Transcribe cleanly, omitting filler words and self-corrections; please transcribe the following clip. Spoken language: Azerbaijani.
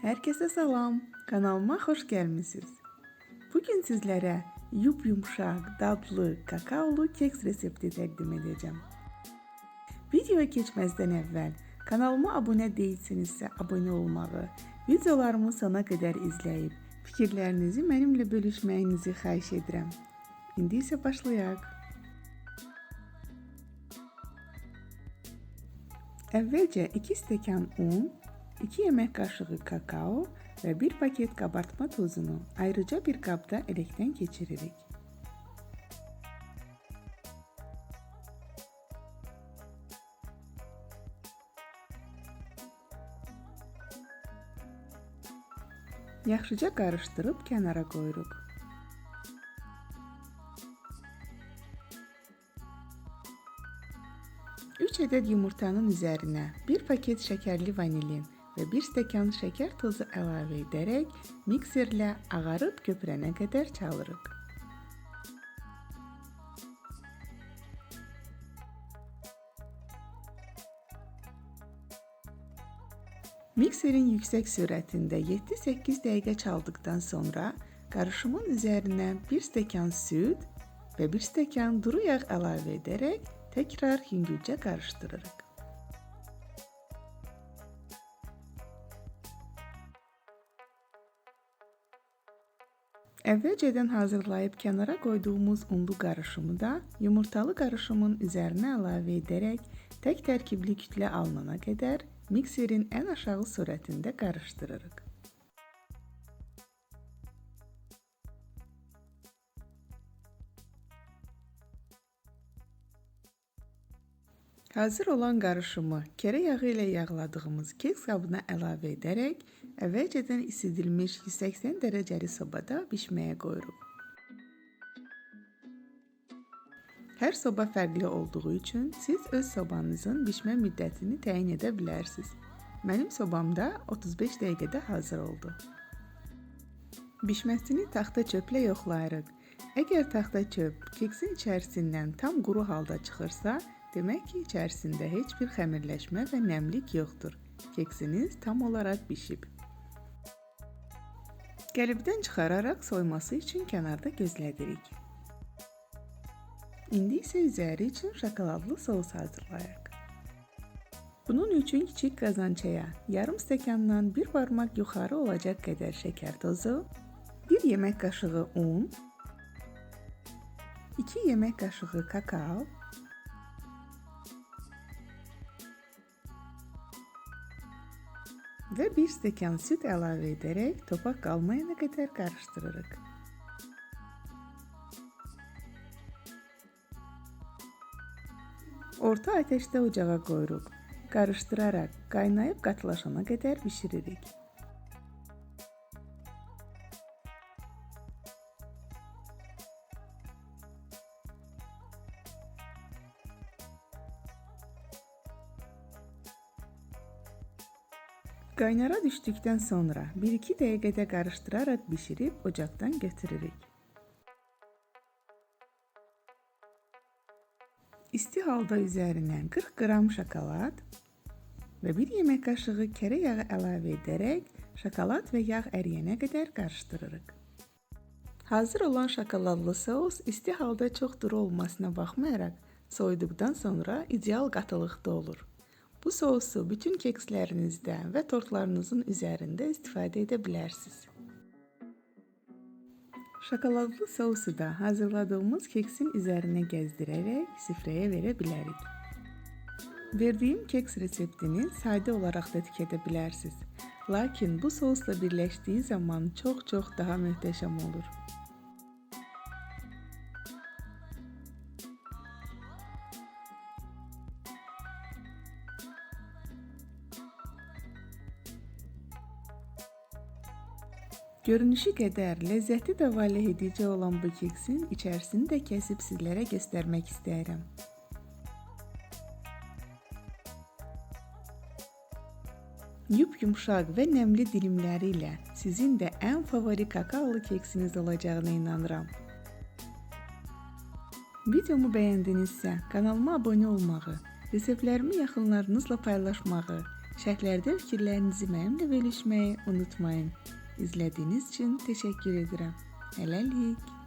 Herkese salam, kanalıma hoş gelmişsiniz. Bugün sizlere yumuşak, dadlı, kakaolu keks resepti təqdim edeceğim. Videoya geçmezden evvel kanalıma abone değilsinizsə abone olmağı, videolarımı sona kadar izleyip fikirlerinizi benimle bölüşməyinizi xahiş edirəm. İndi isə başlayaq. Əvvəlcə 2 stəkan un, 2 yemek kaşığı kakao ve 1 paket kabartma tozunu ayrıca bir kapta elekten geçiririk. Yaxşıca karıştırıp kenara koyuruq. Üç adet yumurtanın üzerine 1 paket şekerli vanilin ve 1 stəkan şeker tozu əlavə edərək mikserlə ağarıb köpürənə qədər çalırıq. Mikserin yüksek sürətində 7-8 dəqiqə çaldıktan sonra karışımın üzerine 1 stəkan süt ve 1 stəkan duru yağ əlavə edərək tekrar yüngülcə karıştırırıq. Əvvəlcədən hazırlayıb kənara koyduğumuz unlu qarışımı da yumurtalı qarışımın üzerine əlavə edərək tək tərkibli kütlə alınana qədər mikserin ən aşağı sürətində qarışdırırıq. Hazır olan qarışımı kərə yağı ilə yağladığımız keks qabına əlavə edərək əvvəlcədən isidilmiş 180 dərəcəli sobada bişməyə qoyuruq. Hər soba fərqli olduğu üçün siz öz sobanızın bişmə müddətini təyin edə bilərsiniz. Mənim sobamda 35 dəqiqədə hazır oldu. Bişməsini taxta çöplə yoxlayırıq. Əgər taxta çöp keksin içərisindən tam quru halda çıxırsa, demək ki, içərisində heç bir xəmirləşmə və nəmlik yoxdur. Keksiniz tam olaraq bişib. Qəlibdən çıxararaq soyması üçün kənarda gözlədirik. İndi isə üzəri üçün şokoladlı sos hazırlayaq. Bunun üçün kiçik qazançaya yarım stəkandan 1 parmaq yuxarı olacaq qədər şeker tozu, 1 yemək qaşığı un, 2 yemək qaşığı kakao, ve 1 stəkan süt əlavə edərək topak qalmayana qədər qarışdırırıq. Orta ateşdə ocağa qoyuruq. Qarışdıraraq qaynayıb qatılaşana qədər bişiririk. Qaynara düşdükdən sonra 1-2 dəqiqədə qarışdıraraq bişirib ocaqdan götürürük. İsti halda üzərinə 40 qram şokolad və 1 yemək qaşığı kərə yağı əlavə edərək şokolad və yağ əriyənə qədər qarışdırırıq. Hazır olan şokoladlı sos isti halda çox duru olmasına baxmayaraq soyuduqdan sonra ideal qatılıqda olur. Bu sosu bütün kekslərinizdə və tortlarınızın üzərində istifadə edə bilərsiniz. Şokoladlı sosu da hazırladığımız keksin üzərinə gəzdirərək süfrəyə verə bilərik. Verdiyim keks reseptini sadə olaraq da tükədə bilərsiniz. Lakin bu sosla birləşdiyi zaman çox daha möhtəşəm olur. Görünüşü qədər ləzzəti də valeh edici olan bu keksin içərisini də kəsib sizlərə göstərmək istəyirəm. Yumuşaq və nəmli dilimləri ilə sizin də ən favori kakaolu keksiniz olacağına inanıram. Videomu bəyəndinizsə kanalıma abunə olmağı, reseptlərimi yaxınlarınızla paylaşmağı, Şərhlərdə fikirlərinizi mənimlə bölüşməyi unutmayın. İzlədiyiniz üçün təşəkkür edirəm. Hələlik.